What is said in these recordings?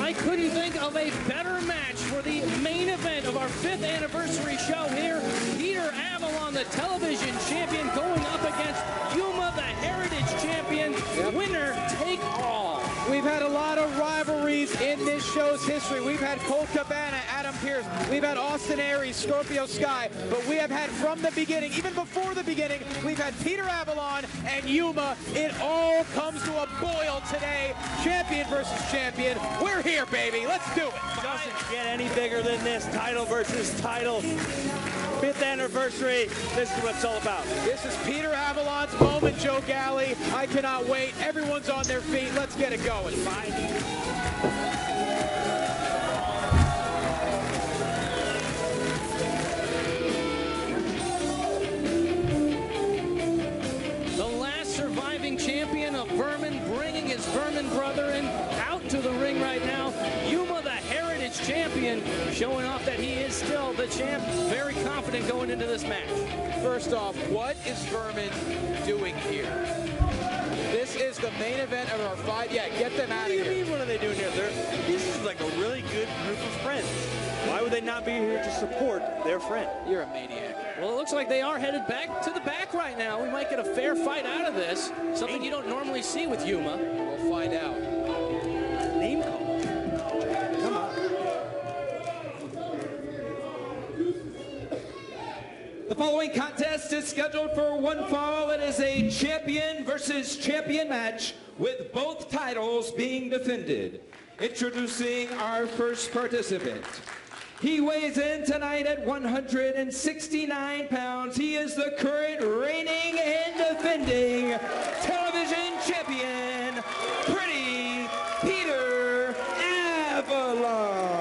I couldn't think of a better match for the main event of our 5th anniversary show here. Peter Avalon, the television champion, going up against Yuma, the heritage champion. Yep. Winner take all. We've had a lot of rivalries in this show's history. We've had Colt Cabana, Adam Pearce. We've had Austin Aries, Scorpio Sky. But we have had from the beginning, even before the beginning, we've had Peter Avalon and Yuma. It all comes to a boil today. Champion versus champion. We're here, baby. Let's do it. Doesn't get any bigger than this. Title versus title. 5th anniversary. This is what it's all about. This is Peter Avalon's moment, Joe Galley. I cannot wait. Everyone's on their feet. Let's get it going. The last surviving champion of Vermin, bringing his Vermin brethren out to the ring right now. Yuma, the heritage champion, showing off that he is still the champ. Very confident going into this match. First off, what is Vermin doing here? This is the main event of our fight. Yeah, get them out of here. What are they doing here? This is like a really good group of friends. Why would they not be here to support their friend? You're a maniac. Well, it looks like they are headed back to the back right now. We might get a fair fight out of this. Something you don't normally see with Yuma. We'll find out. Name call. Come on. The following contest is scheduled for one fall. It is a champion versus champion match with both titles being defended. Introducing our first participant. He weighs in tonight at 169 pounds. He is the current reigning and defending television champion, Pretty Peter Avalon.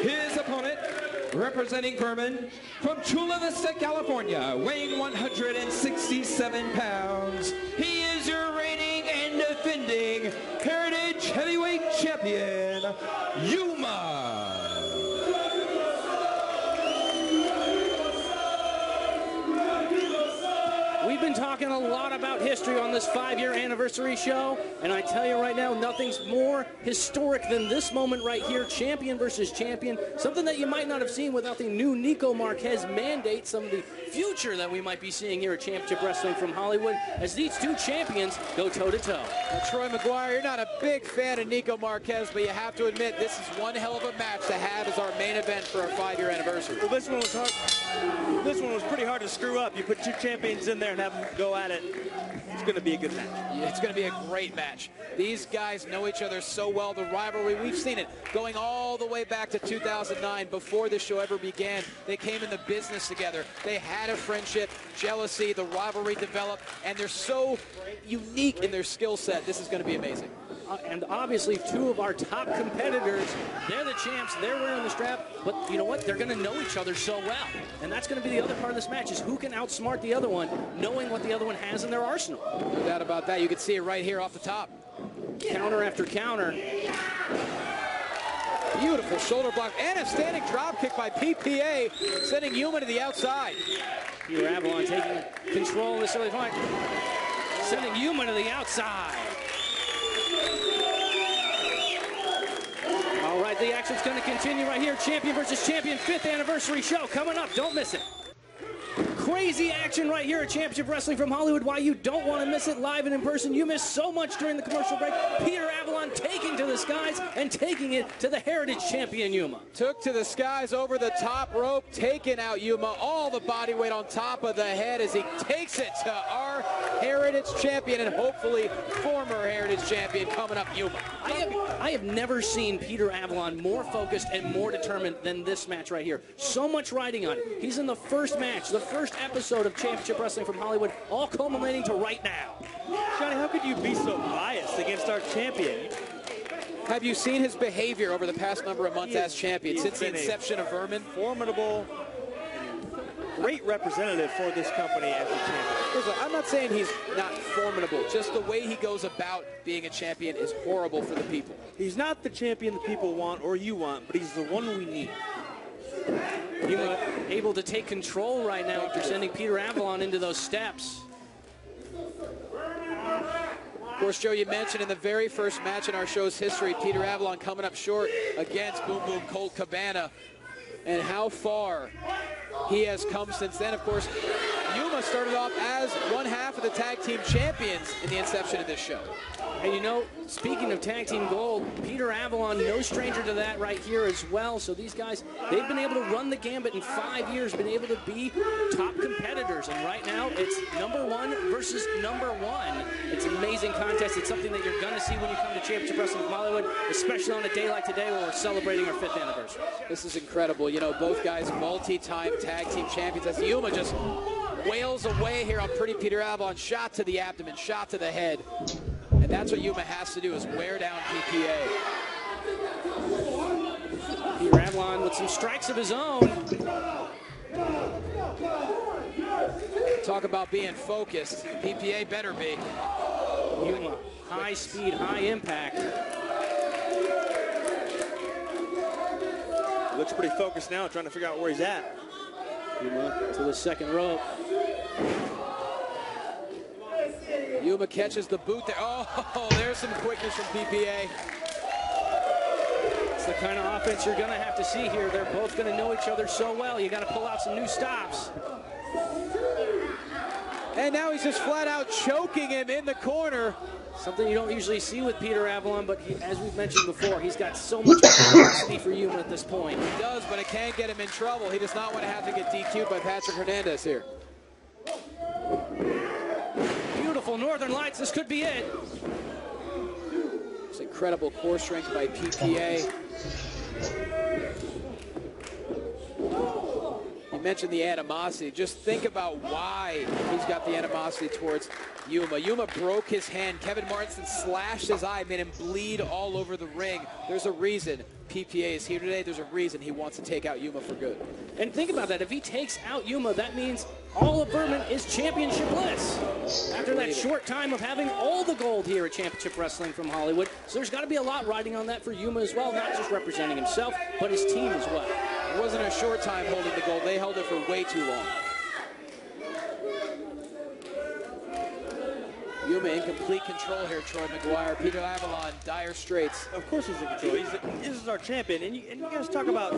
His opponent, representing Vermin, from Chula Vista, California, weighing 167 pounds. He is your reigning and defending Heritage Heavyweight Champion, Yuma. We've been talking a lot about history on this 5-year anniversary show, and I tell you right now, nothing's more historic than this moment right here, champion versus champion, something that you might not have seen without the new Nico Marquez mandate, some of the future that we might be seeing here at Championship Wrestling from Hollywood, as these two champions go toe-to-toe. Well, Troy McGuire, you're not a big fan of Nico Marquez, but you have to admit this is one hell of a match to have as our main event for our 5-year anniversary. Well, this one was hard. This one was pretty hard to screw up. You put two champions in there and have them go at it. It's going to be a good match. Yeah, it's going to be a great match. These guys know each other so well. The rivalry, we've seen it going all the way back to 2009 before this show ever began. They came in the business together. They had a friendship, jealousy, the rivalry developed, and they're so unique in their skill set. This is going to be amazing. And obviously, two of our top competitors, they're the champs, they're wearing the strap, but you know what? They're going to know each other so well. And that's going to be the other part of this match, is who can outsmart the other one, knowing what the other one has in their arsenal. No doubt about that. You can see it right here off the top. Counter after counter. Beautiful shoulder block and a standing drop kick by PPA, sending Yuma to the outside. Peter Avalon taking control of this early fight, sending Yuma to the outside. All right, the action's going to continue right here. Champion versus champion, 5th anniversary show coming up. Don't miss it. Crazy action right here at Championship Wrestling from Hollywood. Why you don't want to miss it live and in person. You missed so much during the commercial break. Peter Avalon taking to the skies and taking it to the heritage champion Yuma. Took to the skies over the top rope, taking out Yuma. All the body weight on top of the head as he takes it to our heritage champion and hopefully former heritage champion coming up, Yuma. I have never seen Peter Avalon more focused and more determined than this match right here. So much riding on it. He's in the first match, the first episode of Championship Wrestling from Hollywood, all culminating to right now. Johnny, how could you be so biased against our champion? Have you seen his behavior over the past number of months as champion since the inception of Vermin? Formidable, great representative for this company as a champion. I'm not saying he's not formidable. Just the way he goes about being a champion is horrible for the people. He's not the champion the people want or you want, but he's the one we need. Yuma able to take control right now after sending Peter Avalon into those steps. Of course, Joe, you mentioned in the very first match in our show's history, Peter Avalon coming up short against Boom Boom Colt Cabana, and how far he has come since then. Of course, Yuma started off as one half of the tag team champions in the inception of this show. And you know, speaking of tag team gold, Peter Avalon, no stranger to that right here as well. So these guys, they've been able to run the gambit in 5 years, been able to be top competitors. And right now, it's #1 versus #1. It's an amazing contest. It's something that you're going to see when you come to Championship Wrestling from Hollywood, especially on a day like today where we're celebrating our 5th anniversary. This is incredible. You know, both guys multi-time tag team champions. As Yuma just wails away here on Pretty Peter Avalon. Shot to the abdomen, shot to the head. And that's what Yuma has to do, is wear down PPA. Peter Avalon with some strikes of his own. Talk about being focused. PPA better be. Yuma, high speed, high impact. Looks pretty focused now, trying to figure out where he's at. Yuma to the second rope. Yuma catches the boot there. Oh, there's some quickness from PPA. It's the kind of offense you're going to have to see here. They're both going to know each other so well. You got to pull out some new stops. And now he's just flat out choking him in the corner. Something you don't usually see with Peter Avalon, but as we've mentioned before, he's got so much capacity for Yuma at this point. He does, but it can get him in trouble. He does not want to have to get DQ'd by Patrick Hernandez here. Beautiful Northern Lights, this could be it. It's incredible core strength by PPA. You mentioned the animosity. Just think about why he's got the animosity towards Yuma. Yuma broke his hand. Kevin Martinson slashed his eye, made him bleed all over the ring. There's a reason PPA is here today. There's a reason he wants to take out Yuma for good. And think about that. If he takes out Yuma, that means all of Berman is championship-less. After that short time of having all the gold here at Championship Wrestling from Hollywood. So there's got to be a lot riding on that for Yuma as well, not just representing himself, but his team as well. It wasn't a short time holding the gold. They held it for way too long. Yuma in complete control here, Troy McGuire. Peter Avalon, dire straits. Of course he's in control. This is our champion. And you guys talk about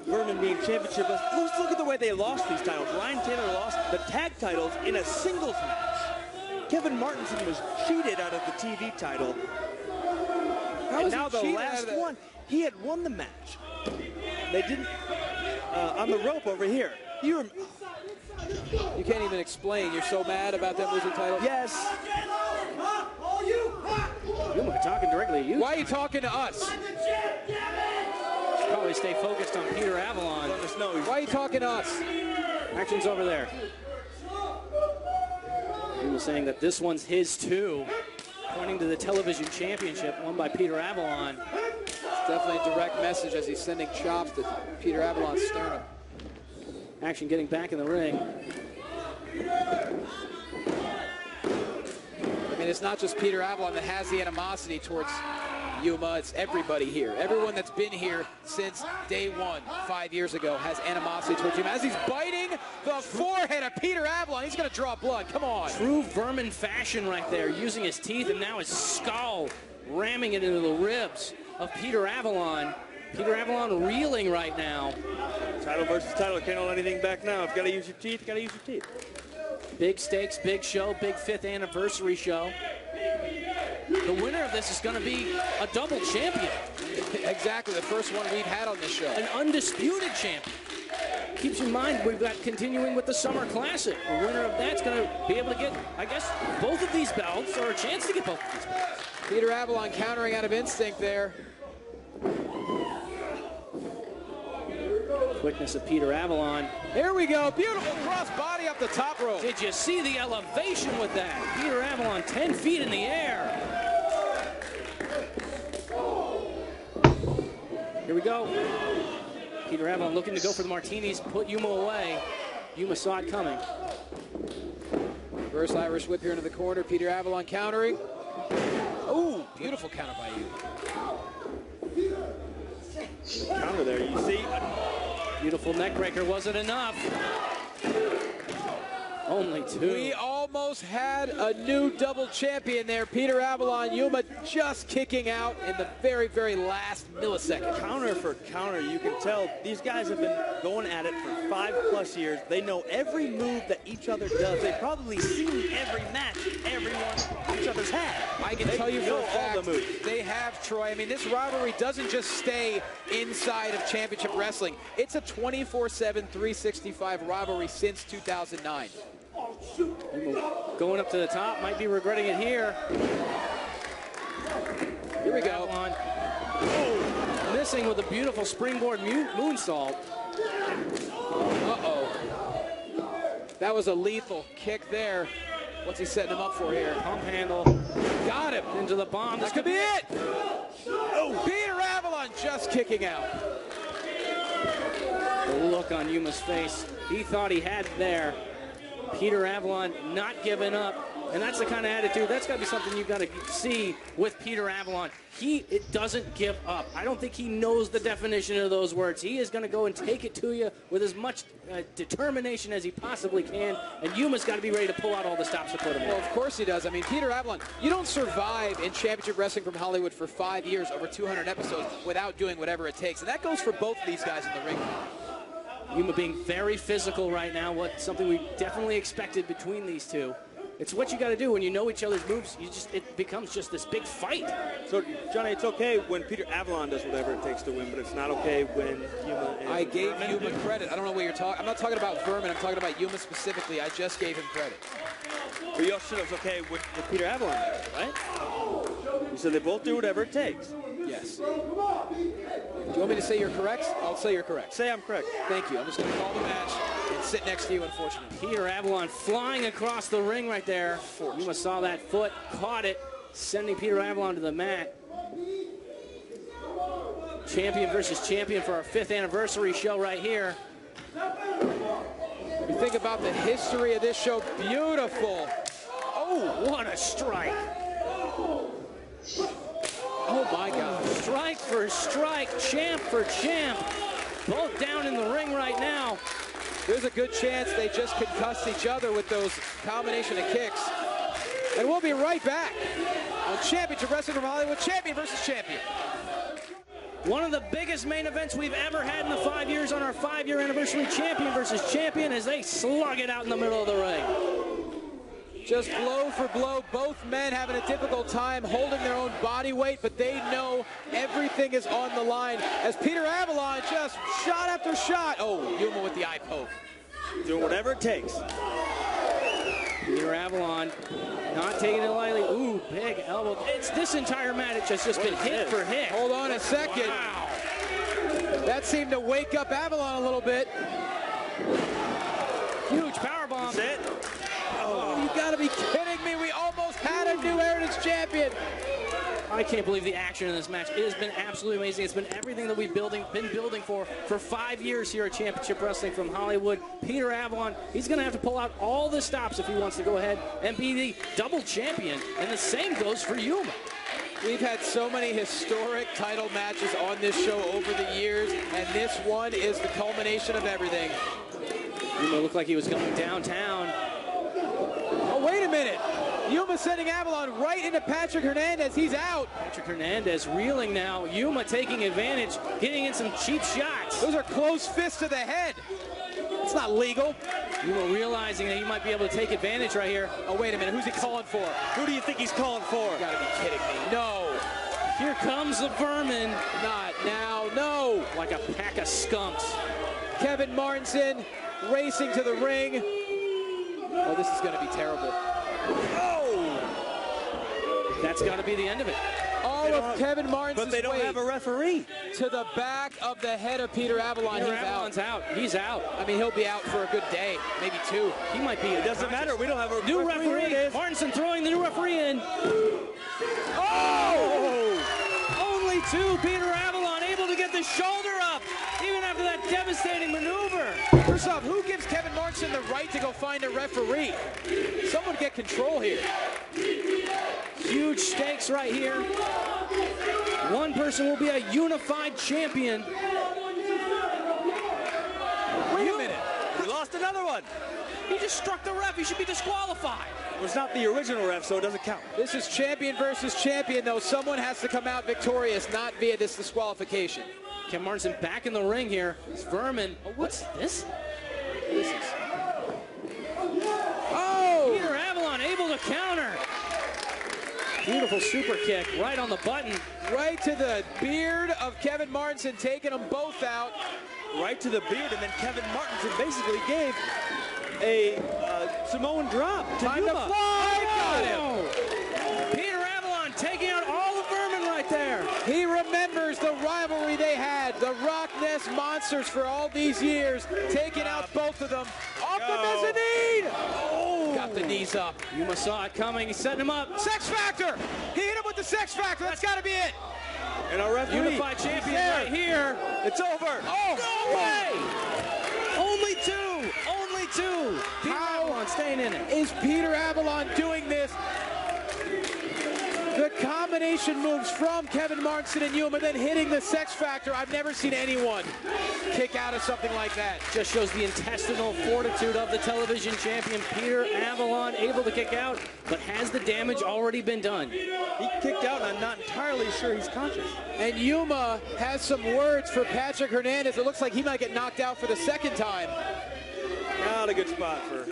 Berman being championship. Let's look at the way they lost these titles. Ryan Taylor lost the tag titles in a singles match. Kevin Martinson was cheated out of the TV title. And now the last one, he had won the match. They didn't, on the rope over here. You can't even explain. You're so mad about them losing titles? Yes. Yuma talking directly to you. Why are you talking to us? Probably stay focused on Peter Avalon. Why are you talking to us? Action's over there. He was saying that this one's his too, pointing to the television championship won by Peter Avalon. It's definitely a direct message as he's sending chops to Peter Avalon's sternum. Action getting back in the ring. I mean, it's not just Peter Avalon that has the animosity towards Yuma. It's everybody here. Everyone that's been here since day one, 5 years ago, has animosity towards Yuma. As he's biting the forehead of Peter Avalon, he's going to draw blood. Come on. True Vermin fashion right there, using his teeth and now his skull, ramming it into the ribs of Peter Avalon. Peter Avalon reeling right now. Title versus title. Can't hold anything back now. If you got to use your teeth, you got to use your teeth. Big stakes, big show, big 5th anniversary show. The winner of this is going to be a double champion. Exactly, the first one we've had on this show. An undisputed champion. Keeps in mind, we've got continuing with the Summer Classic. The winner of that's going to be able to get, I guess, both of these belts, or a chance to get both of these belts. Peter Avalon countering out of instinct there. Quickness of Peter Avalon. Here we go. Beautiful cross body up the top rope. Did you see the elevation with that? Peter Avalon 10 feet in the air. Here we go. Peter Avalon looking to go for the martinis, put Yuma away. Yuma saw it coming. Reverse Irish whip here into the corner. Peter Avalon countering. Oh, beautiful counter by Yuma. Counter there, you see. Beautiful neck breaker, wasn't enough. Only 2. We almost had a new double champion there. Peter Avalon, Yuma just kicking out in the very, very last millisecond. Counter for counter, you can tell these guys have been going at it for 5+ years. They know every move that each other does. They've probably seen every match each other's had. I can tell you for a fact they have, Troy. I mean, this rivalry doesn't just stay inside of championship wrestling. It's a 24/7, 365 rivalry since 2009. Going up to the top, might be regretting it here. Here we go. Oh, missing with a beautiful springboard moonsault. Uh-oh. That was a lethal kick there. What's he setting him up for here? Pump handle. Got him. Into the bomb. This could be it. Oh, Peter Avalon just kicking out. The look on Yuma's face. He thought he had it there. Peter Avalon not giving up. And that's the kind of attitude, that's got to be something you've got to see with Peter Avalon. It doesn't give up. I don't think he knows the definition of those words. He is going to go and take it to you with as much determination as he possibly can. And Yuma's got to be ready to pull out all the stops to put him in. Well, of course he does. I mean, Peter Avalon, you don't survive in Championship Wrestling from Hollywood for 5 years, over 200 episodes, without doing whatever it takes. And that goes for both of these guys in the ring. Yuma being very physical right now, something we definitely expected between these two. It's what you got to do when you know each other's moves. It becomes just this big fight. So, Johnny, it's okay when Peter Avalon does whatever it takes to win, but it's not okay when Yuma and I gave Yuma credit. I don't know what you're talking. I'm not talking about Vermin. I'm talking about Yuma specifically. I just gave him credit. But you also said it was okay with Peter Avalon, right? You said they both do whatever it takes. Yes. Do you want me to say you're correct? I'll say you're correct. Say I'm correct. Thank you. I'm just going to call the match and sit next to you, unfortunately. Peter Avalon flying across the ring right there. Yuma saw that foot, caught it, sending Peter Avalon to the mat. Champion versus champion for our 5th anniversary show right here. You think about the history of this show. Beautiful. Oh, what a strike. Oh, my God. Strike for strike, champ for champ. Both down in the ring right now. There's a good chance they just concussed each other with those combination of kicks. And we'll be right back on Championship Wrestling from Hollywood, champion versus champion. One of the biggest main events we've ever had in the 5 years on our 5-year anniversary, champion versus champion, as they slug it out in the middle of the ring. Just blow for blow, both men having a difficult time holding their own body weight, but they know everything is on the line as Peter Avalon just shot after shot. Oh, Yuma with the eye poke. Doing whatever it takes. Peter Avalon not taking it lightly. Ooh, big elbow. It's this entire match, it's just been hit for hit. Hold on a second. Wow. That seemed to wake up Avalon a little bit. Huge powerbomb. That's it. Oh, you gotta be kidding me. We almost had a new Heritage champion. I can't believe the action in this match. It has been absolutely amazing. It's been everything that we've been building for 5 years here at Championship Wrestling from Hollywood. Peter Avalon, he's going to have to pull out all the stops if he wants to go ahead and be the double champion. And the same goes for Yuma. We've had so many historic title matches on this show over the years, and this one is the culmination of everything. Yuma looked like he was going downtown. Oh, wait a minute. Yuma sending Avalon right into Patrick Hernandez. He's out. Patrick Hernandez reeling now. Yuma taking advantage, getting in some cheap shots. Those are closed fists to the head. It's not legal. Yuma realizing that he might be able to take advantage right here. Oh, wait a minute. Who's he calling for? Who do you think he's calling for? You gotta be kidding me. No. Here comes the Vermin. Not now. No. Like a pack of skunks. Kevin Martinson racing to the ring. Oh, this is going to be terrible. Oh! That's got to be the end of it. All of Kevin Martinson's But they don't have a referee. To the back of the head of Peter Avalon. Peter Avalon's out. He's out. I mean, he'll be out for a good day, maybe 2. He might be. It doesn't matter. We don't have a new referee. Martinson throwing the new referee in. Oh! Only 2. Peter Avalon able to get the shoulder up, even after that devastating maneuver. First off, who gives Kevin Martinson the right to go find a referee? Someone get control here. huge stakes right here. One person will be a unified champion. Wait a minute. We lost another one. He just struck the ref. He should be disqualified. It was not the original ref, so it doesn't count. This is champion versus champion, though. Someone has to come out victorious, not via this disqualification. Kevin Martinson back in the ring here. It's Vermin. Oh, what's this? This is... Oh! Peter Avalon able to counter. Beautiful super kick right on the button. Right to the beard of Kevin Martinson, taking them both out. Right to the beard, and then Kevin Martinson basically gave a Samoan drop to Time to Yuma. fly! Got him! Oh. Peter Avalon taking out all of Vermin right there. He remembers the rivalry they had, the Rock Nest Monsters for all these years, taking out both of them. Off the mezzanine! Oh! Got the knees up. Yuma saw it coming. He's setting him up. Sex Factor! He hit him with the Sex Factor. That's got to be it. And our referee. Unified champion right here. It's over. Oh, no way! Only two. Only two. Peter Avalon staying in it. Is Peter Avalon doing this? The combination moves from Kevin Martinson and Yuma, then hitting the Sex Factor. I've never seen anyone kick out of something like that. Just shows the intestinal fortitude of the television champion. Peter Avalon able to kick out, but has the damage already been done? He kicked out, and I'm not entirely sure he's conscious. And Yuma has some words for Patrick Hernandez. It looks like he might get knocked out for the second time. Not a good spot for...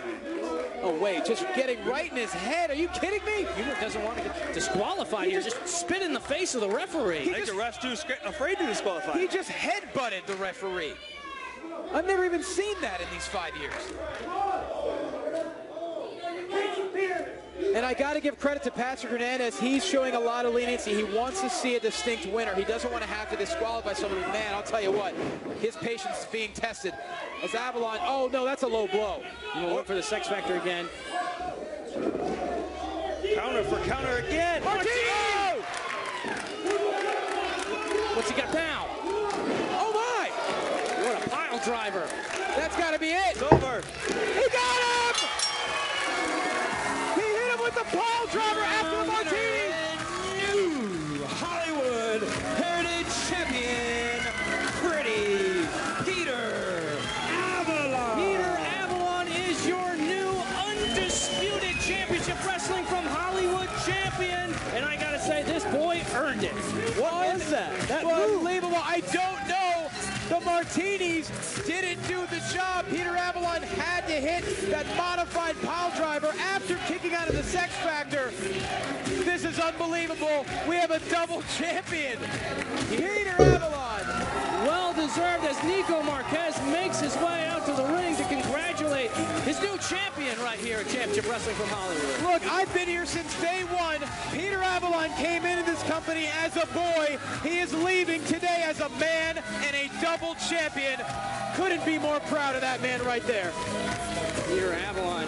Oh, wait, just getting right in his head. Are you kidding me? Yuma doesn't want to get disqualified here. Just spit in the face of the referee. I think the ref's too afraid to disqualify. He just headbutted the referee. I've never even seen that in these 5 years. And I got to give credit to Patrick Hernandez. He's showing a lot of leniency. He wants to see a distinct winner. He doesn't want to have to disqualify someone. Man, I'll tell you what, his patience is being tested. As Avalon, oh no, that's a low blow. We'll look for the Sex Factor again. Counter for counter again. Martino! What's he got now? Oh my! What a pile driver. That's got to be it. It's over. He got him! He hit him with the pile driver after the martini. New Hollywood Heritage Champion, Pretty Peter Avalon. Peter Avalon is your new undisputed championship wrestling from Hollywood champion. And I gotta say, this boy earned it. What was that? That move. Unbelievable. I don't know. The martinis didn't do the job. Peter Avalon had to hit that modified pile driver after kicking out of the Sex Factor. This is unbelievable. We have a double champion. Peter Avalon. Well deserved as Nico Marquez makes his way out to the ring to congratulate his new champion right here at Championship Wrestling from Hollywood. Look, I've been here since day one. Peter Avalon came into this company as a boy. He is leaving today as a man and a double champion. Couldn't be more proud of that man right there. Peter Avalon.